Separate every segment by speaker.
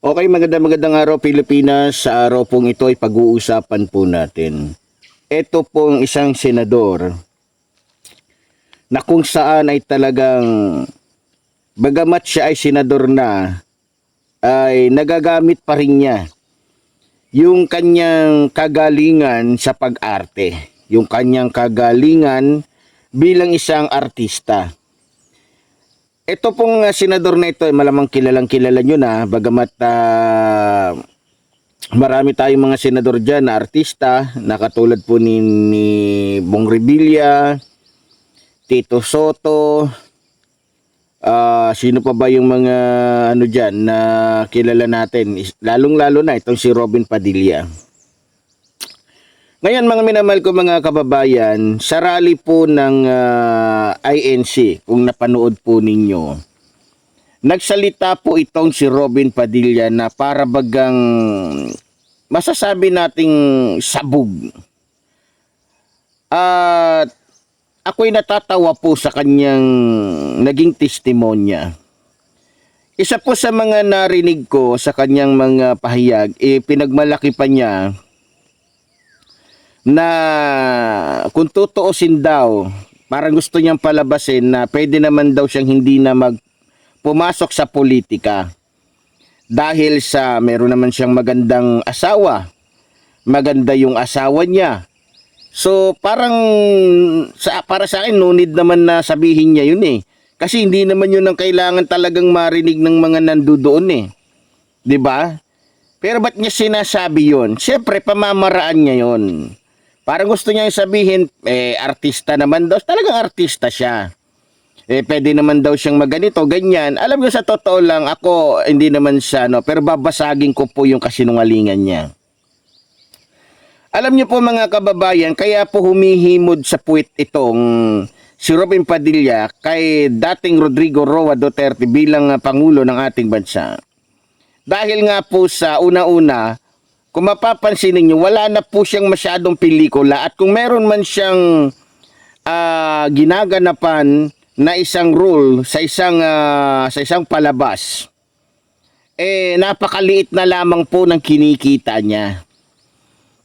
Speaker 1: Okay, magandang araw Pilipinas. Sa araw pong ito ay pag-uusapan po natin. Ito pong isang senador na kung saan ay talagang bagamat siya ay senador na, ay nagagamit pa rin niya yung kanyang kagalingan sa pag-arte. Yung kanyang kagalingan bilang isang artista. Ito pong senador na ito ay malamang kilalang kilala nyo na bagamat marami tayong mga senador dyan na artista na katulad po ni Bong Revilla, Tito Soto, sino pa ba yung mga ano dyan na kilala natin, lalong-lalo na itong si Robin Padilla. Ngayon mga minamahal ko mga kababayan, sa rally po ng INC, kung napanood po ninyo, nagsalita po itong si Robin Padilla na para bagang masasabi nating sabog. At ako'y natatawa po sa kanyang naging testimonya. Isa po sa mga narinig ko sa kanyang mga pahayag, pinagmalaki pa niya na kung tutuusin daw, parang gusto niyang palabasin na pwede naman daw siyang hindi na pumasok sa politika. Dahil sa meron naman siyang magandang asawa, maganda yung asawa niya. So parang para sa akin, no need naman na sabihin niya yun eh. Kasi hindi naman yun ang kailangan talagang marinig ng mga nandoon eh. 'Di ba? Pero ba't niya sinasabi yun? Siyempre, pamamaraan niya yun. Parang gusto niya sabihin, artista naman daw. Talagang artista siya. Pwede naman daw siyang maganito, ganyan. Alam niyo, sa totoo lang, ako, hindi naman siya, no? Pero babasagin ko po yung kasinungalingan niya. Alam niyo po mga kababayan, kaya po humihimod sa puwit itong si Robin Padilla kay dating Rodrigo Roa Duterte bilang Pangulo ng ating bansa. Dahil nga po sa una-una, kung mapapansin ninyo, wala na po siyang masyadong pelikula at kung meron man siyang ginaganapan na isang role sa isang palabas, napakaliit na lamang po ng kinikita niya.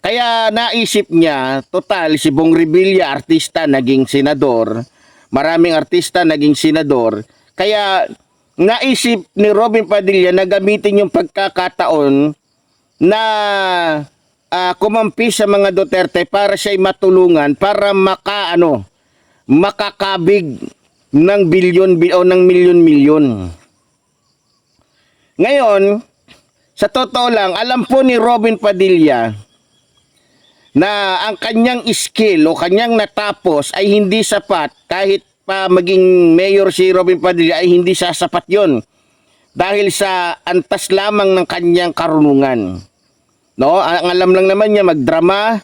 Speaker 1: Kaya naisip niya, total si Bong Revilla artista naging senador, maraming artista naging senador, kaya naisip ni Robin Padilla na gamitin yung pagkakataon na kumampi sa mga Duterte para siya'y matulungan para makakabig ng bilyon o ng milyon-milyon. Ngayon, sa totoo lang, alam po ni Robin Padilla na ang kanyang skill o kanyang natapos ay hindi sapat. Kahit pa maging mayor si Robin Padilla ay hindi sasapat yon dahil sa antas lamang ng kanyang karunungan. No, ang alam lang naman niya magdrama,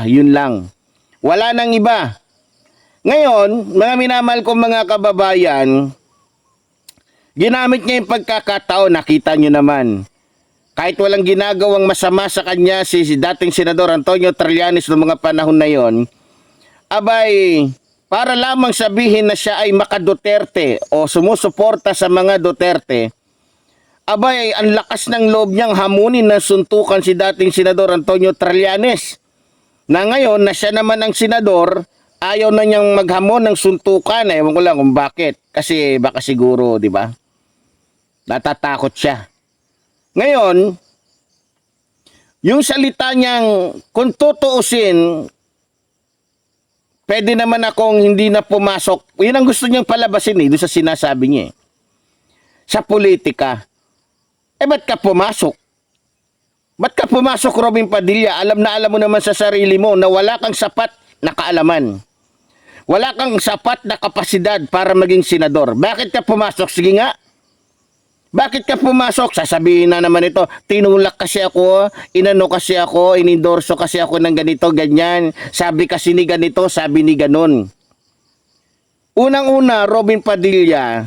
Speaker 1: yun lang. Wala nang iba. Ngayon, mga minamahal kong mga kababayan, ginamit niya yung pagkakataon, nakita niyo naman. Kahit walang ginagawang masama sa kanya si dating Senador Antonio Trillanes noong mga panahon na yon, abay, para lamang sabihin na siya ay maka-Duterte o sumusuporta sa mga Duterte, abay, ang lakas ng loob niyang hamunin ng suntukan si dating Senador Antonio Trillanes. Na ngayon, na siya naman ang senador, ayaw na niyang maghamon ng suntukan. Ewan ko lang kung bakit. Kasi baka siguro, di ba? Natatakot siya. Ngayon, yung salita niyang, kung tutuusin, pwede naman akong hindi na pumasok. Yun ang gusto niyang palabasin doon sa sinasabi niya. Sa politika. Ba't ka pumasok? Ba't ka pumasok, Robin Padilla? Alam mo naman sa sarili mo na wala kang sapat na kaalaman. Wala kang sapat na kapasidad para maging senador. Bakit ka pumasok? Sige nga. Bakit ka pumasok? Sasabihin na naman ito, tinulak kasi ako, inano kasi ako, inendorso kasi ako ng ganito, ganyan. Sabi kasi ni ganito, sabi ni ganon. Unang-una, Robin Padilla,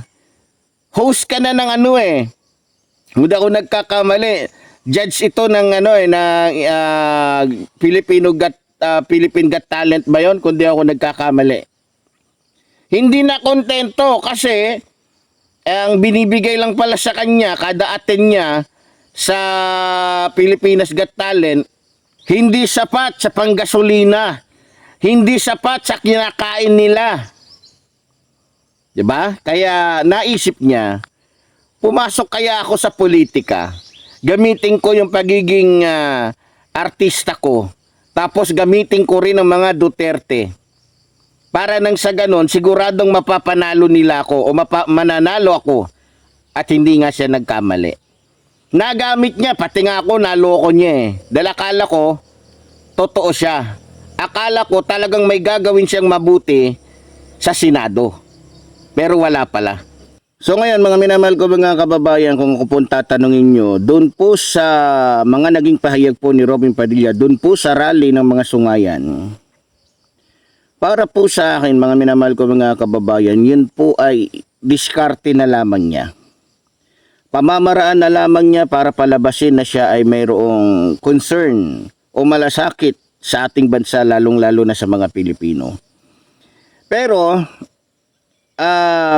Speaker 1: host ka na ng hindi ako nagkakamali. Judge ito ng Philippine Got Talent ba 'yon? Kundi ako nagkakamali. Hindi na kontento kasi ang binibigay lang pala sa kanya, kada attend niya sa Pilipinas Got Talent, hindi sapat sa panggasolina, hindi sapat sa kinakain nila. 'Di ba? Kaya naisip niya, pumasok kaya ako sa politika. Gamitin ko yung pagiging artista ko. Tapos gamitin ko rin ang mga Duterte. Para nang sa ganon, siguradong mapapanalo nila ako o mananalo ako. At hindi nga siya nagkamali. Nagamit niya, pati nga ako, naloko niya eh. Dahil akala ko, totoo siya. Akala ko talagang may gagawin siyang mabuti sa Senado. Pero wala pala. So ngayon mga minamahal ko mga kababayan, kung ako po tatanungin nyo, doon po sa mga naging pahayag po ni Robin Padilla, doon po sa rally ng mga sungayan, para po sa akin mga minamahal ko mga kababayan, yun po ay diskarte na lamang niya. Pamamaraan na lamang niya para palabasin na siya ay mayroong concern o malasakit sa ating bansa, lalong-lalo na sa mga Pilipino. Pero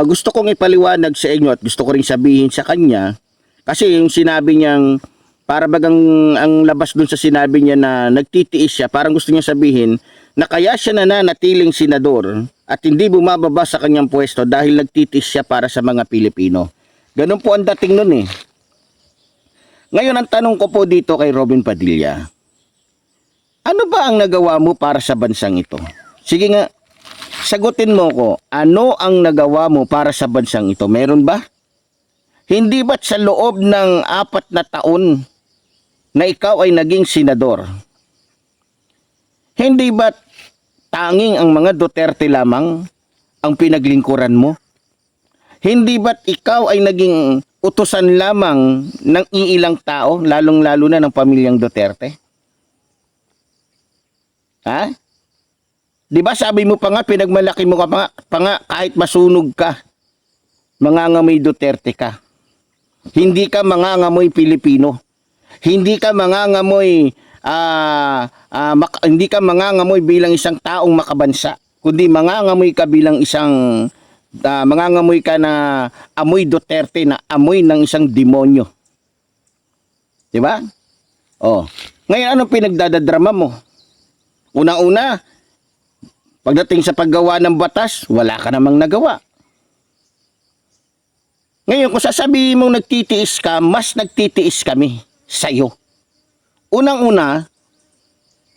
Speaker 1: gusto kong ipaliwanag sa inyo at gusto ko rin sabihin sa kanya, kasi yung sinabi niyang, para bagang ang labas dun sa sinabi niya na nagtitiis siya, parang gusto niya sabihin na kaya siya nananatiling senador at hindi bumababa sa kanyang pwesto dahil nagtitiis siya para sa mga Pilipino. Ganun po ang dating nun eh. Ngayon ang tanong ko po dito kay Robin Padilla, ano ba ang nagawa mo para sa bansang ito? Sige nga, sagutin mo ko, ano ang nagawa mo para sa bansang ito? Meron ba? Hindi ba't sa loob ng 4 na taon na ikaw ay naging senador, hindi ba't tanging ang mga Duterte lamang ang pinaglingkuran mo? Hindi ba't ikaw ay naging utusan lamang ng iilang tao, lalong-lalo na ng pamilyang Duterte? Ha? Di ba sabi mo pa nga, pinagmalaki mo ka pa nga kahit masunog ka, mangangamoy Duterte ka. Hindi ka mangangamoy Pilipino. Hindi ka mangangamoy hindi ka mangangamoy bilang isang taong makabansa, kundi mangangamoy ka bilang isang mangangamoy ka na amoy Duterte, na amoy ng isang demonyo. Di ba? Oh. Ngayon anong pinagdadadrama mo? Una-una, pagdating sa paggawa ng batas, wala ka namang nagawa. Ngayon, kung sasabihin mong nagtitiis ka, mas nagtitiis kami sa'yo. Unang-una,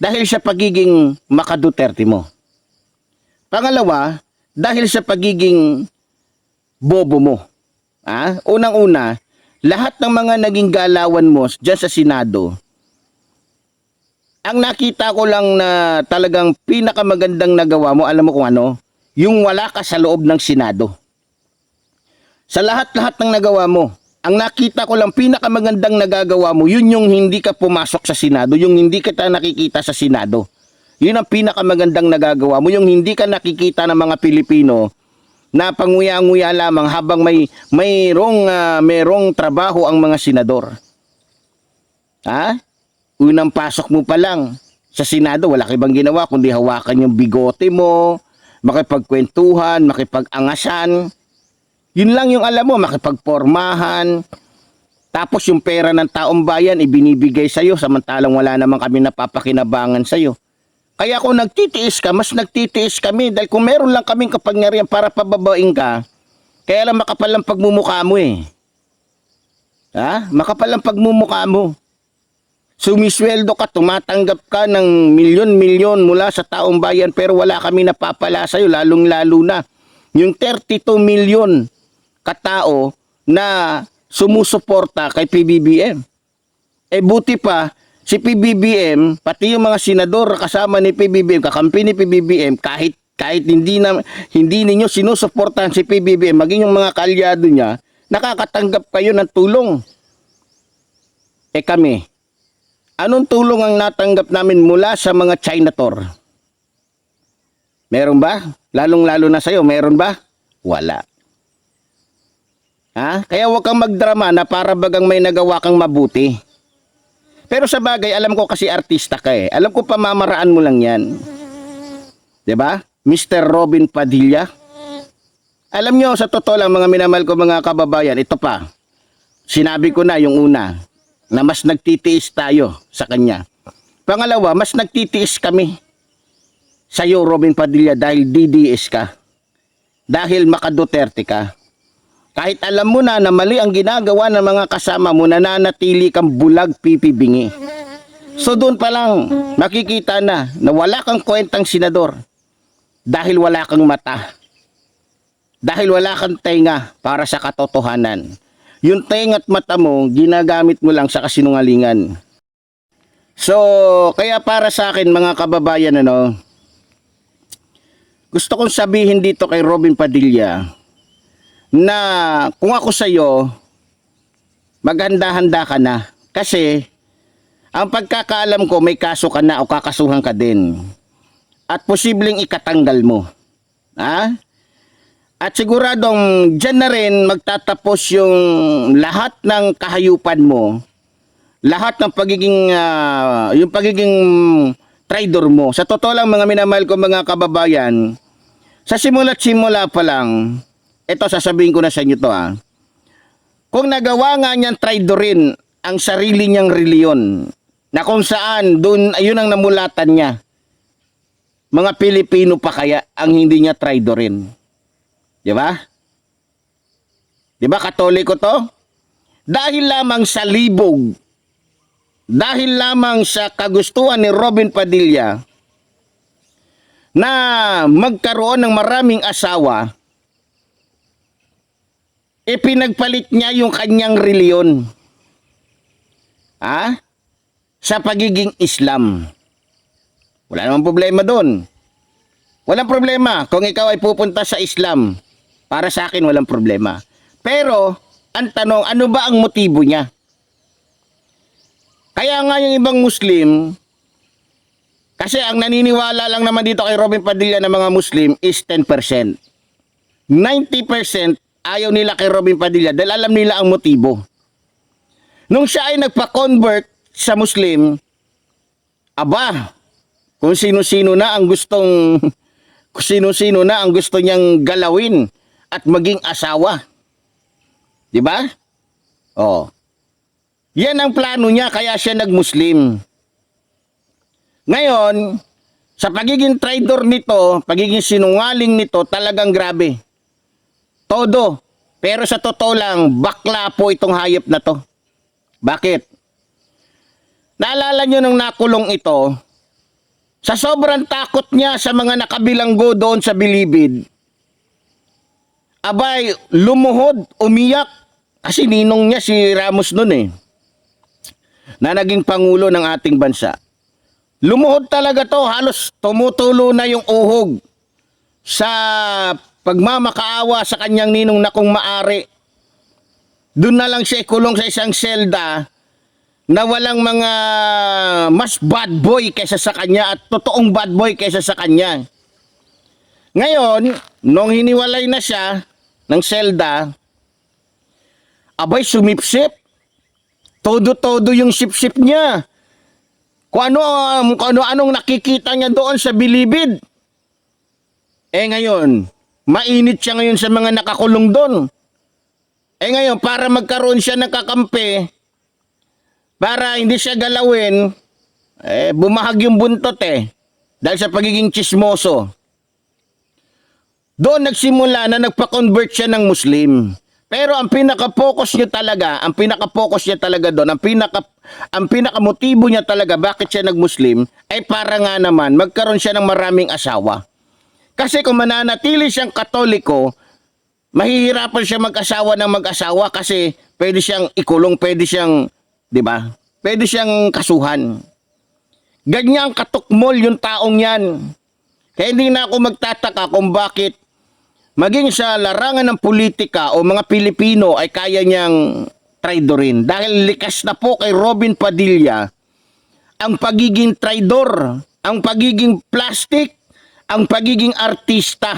Speaker 1: dahil sa pagiging maka-Duterte mo. Pangalawa, dahil sa pagiging bobo mo. Unang-una, lahat ng mga naging galawan mo dyan sa Senado, ang nakita ko lang na talagang pinakamagandang nagawa mo, alam mo kung ano? Yung wala ka sa loob ng Senado. Sa lahat-lahat ng nagawa mo, ang nakita ko lang pinakamagandang nagagawa mo, yun yung hindi ka pumasok sa Senado, yung hindi kita nakikita sa Senado. Yun ang pinakamagandang nagagawa mo, yung hindi ka nakikita ng mga Pilipino na panguya-nguya lamang habang mayroong trabaho ang mga senador. Unang pasok mo pa lang sa Senado, wala ka bang ginawa kundi hawakan yung bigote mo, makipagkwentuhan, makipag-angasan. Yun lang yung alam mo, makipagpormahan. Tapos yung pera ng taong bayan ibinibigay sa'yo samantalang wala naman kami napapakinabangan sa'yo. Kaya kung nagtitiis ka, mas nagtitiis kami dahil kung meron lang kaming kapangyarihan para pababain ka, kaya lang makapal ang pagmumukha mo eh. Makapal ang pagmumukha mo. Sumisweldo ka, tumatanggap ka ng milyon-milyon mula sa taong bayan pero wala kami napapala sa'yo, lalong-lalo na yung 32 milyon katao na sumusuporta kay PBBM. Buti pa, si PBBM, pati yung mga senador kasama ni PBBM, kakampi ni PBBM, kahit hindi ninyo sinusuportahan si PBBM, maging yung mga kalyado niya, nakakatanggap kayo ng tulong. Kami, anong tulong ang natanggap namin mula sa mga Chinator? Meron ba? Lalong-lalo na sa'yo, meron ba? Wala. Kaya huwag kang magdrama na para bagang may nagawa kang mabuti. Pero sa bagay, alam ko kasi artista ka eh. Alam ko pamamaraan mo lang yan. 'Di ba? Mr. Robin Padilla. Alam nyo, sa totoo lang mga minamahal ko mga kababayan, ito pa, sinabi ko na yung una, na mas nagtitiis tayo sa kanya. Pangalawa, mas nagtitiis kami sa iyo, Robin Padilla, dahil DDS ka. Dahil maka-Duterte ka. Kahit alam mo na mali ang ginagawa ng mga kasama mo, nananatili kang bulag pipibingi. So doon pa lang, makikita na wala kang kwentang senador. Dahil wala kang mata. Dahil wala kang tenga para sa katotohanan. Yung tenga at mata mo, ginagamit mo lang sa kasinungalingan. So, kaya para sa akin mga kababayan, gusto kong sabihin dito kay Robin Padilla na kung ako sa'yo, maghanda-handa ka na. Kasi, ang pagkakaalam ko, may kaso ka na o kakasuhan ka din. At posibleng ikatanggal mo. Ha? At siguradong dyan na rin magtatapos yung lahat ng kahayupan mo, lahat ng yung pagiging traidor mo. Sa totoo lang mga minamahal ko mga kababayan, sa simula't simula pa lang, ito sasabihin ko na sa inyo to kung nagawa nga niyang traidorin ang sarili niyang reliyon, na kung saan doon ayun ang namulatan niya, mga Pilipino pa kaya ang hindi niya traidorin? Di ba? Di ba Katoliko to? Dahil lamang sa libog, dahil lamang sa kagustuhan ni Robin Padilla na magkaroon ng maraming asawa, ipinagpalit niya yung kanyang reliyon sa pagiging Islam. Wala namang problema doon. Walang problema kung ikaw ay pupunta sa Islam. Para sa akin walang problema. Pero ang tanong, ano ba ang motibo niya? Kaya nga yung ibang Muslim, kasi ang naniniwala lang naman dito kay Robin Padilla ng mga Muslim is 10%. 90% ayaw nila kay Robin Padilla dahil alam nila ang motibo. Nung siya ay nagpa-convert sa Muslim, kung sino-sino na ang gusto niyang galawin at maging asawa. 'Di ba? Yan ang plano niya kaya siya nag-Muslim. Ngayon, sa pagiging traitor nito, pagiging sinungaling nito, talagang grabe. Todo. Pero sa totoo lang, bakla po itong hayop na to. Bakit? Naalala nyo nung nakulong ito, sa sobrang takot niya sa mga nakabilanggo doon sa Bilibid, lumuhod, umiyak, kasi ninong niya si Ramos noon na naging pangulo ng ating bansa. Lumuhod talaga to, halos tumutulo na yung uhog sa pagmamakaawa sa kanyang ninong na kung maari. Doon na lang siya ikulong sa isang selda na walang mga mas bad boy kaysa sa kanya at totoong bad boy kaysa sa kanya. Ngayon, nung hiniwalay na siya ng selda, sumipsip. Todo-todo yung sipsip niya. Kung anong nakikita niya doon sa Bilibid. Ngayon, mainit siya ngayon sa mga nakakulong doon. Ngayon, para magkaroon siya ng kakampi, para hindi siya galawin, bumahag yung buntot dahil sa pagiging chismoso. Doon nagsimula na nagpa-convert siya ng Muslim. Pero ang pinaka-focus niya talaga doon, ang pinaka-motibo niya talaga bakit siya nag-Muslim ay para nga naman magkaroon siya ng maraming asawa. Kasi kung mananatili siyang Katoliko, mahihirapan siya mag-asawa ng mag-asawa kasi pwede siyang ikulong, pwede siyang, di ba? Pwede siyang kasuhan. Ganyang katukmol yung taong yan. Kaya hindi na ako magtataka kung bakit maging sa larangan ng politika o mga Pilipino ay kaya niyang traidorin. Dahil likas na po kay Robin Padilla ang pagiging traidor, ang pagiging plastic, ang pagiging artista.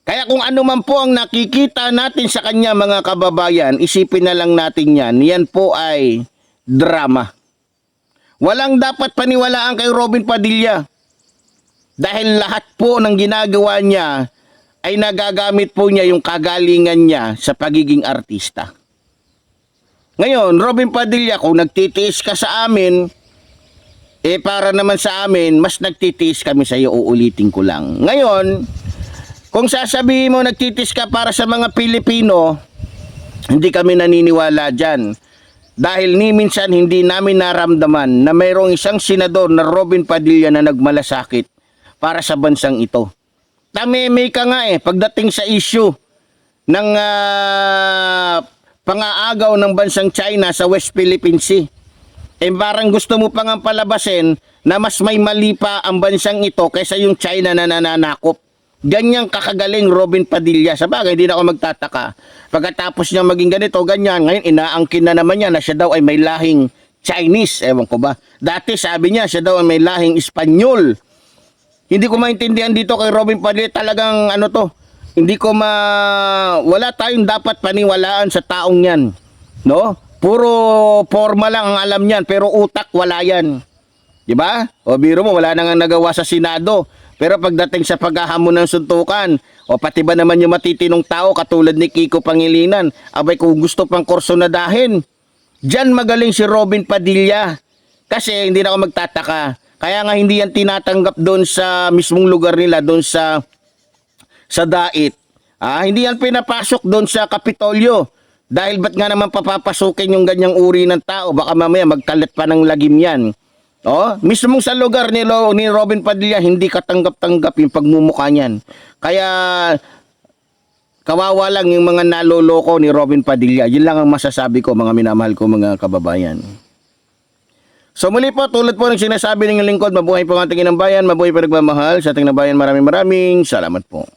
Speaker 1: Kaya kung ano man po ang nakikita natin sa kanya mga kababayan, isipin na lang natin yan. Yan po ay drama. Walang dapat paniwalaan kay Robin Padilla. Dahil lahat po ng ginagawa niya ay nagagamit po niya yung kagalingan niya sa pagiging artista. Ngayon, Robin Padilla, kung nagtitiis ka sa amin, para naman sa amin, mas nagtitiis kami sa iyo, uulitin ko lang. Ngayon, kung sasabihin mo nagtitiis ka para sa mga Pilipino, hindi kami naniniwala dyan. Dahil ni minsan hindi namin naramdaman na mayroong isang senador na Robin Padilla na nagmalasakit para sa bansang ito. Tameme ka nga pagdating sa issue ng pangaagaw ng bansang China sa West Philippine Sea. Parang gusto mo pang palabasin na mas may mali pa ang bansang ito kaysa yung China na nananakop. Ganyang kakagaling Robin Padilla. Sa bagay, hindi na ako magtataka. Pagkatapos niya maging ganito, ganyan, ngayon inaangkin na naman niya na siya daw ay may lahing Chinese. Ewan ko ba? Dati sabi niya, siya daw ay may lahing Espanyol. Hindi ko maintindihan dito kay Robin Padilla. Talagang ano to, hindi ko wala tayong dapat paniwalaan sa taong yan. No? Puro forma lang ang alam niyan, pero utak wala yan. Diba? O biro mo, wala nang nagawa sa Senado. Pero pagdating sa paghahamon ng suntukan, o pati ba naman yung matitinong tao katulad ni Kiko Pangilinan, abay kung gusto pang korsonadahin, dyan magaling si Robin Padilla. Kasi hindi na ako magtataka. Kaya nga hindi yan tinatanggap doon sa mismong lugar nila, doon sa Dait. Hindi yan pinapasok doon sa Kapitolyo. Dahil ba't nga naman papapasukin yung ganyang uri ng tao? Baka mamaya magkalat pa ng lagim yan. Mismong sa lugar ni Robin Padilla, hindi katanggap-tanggap yung pagmumukha niyan. Kaya kawawa lang yung mga naloloko ni Robin Padilla. Yun lang ang masasabi ko, mga minamahal ko, mga kababayan. So muli po, tulad po ng sinasabi ng lingkod, mabuhay po ang ating inang bayan, mabuhay pa nagmamahal sa ating bayan. Maraming salamat po.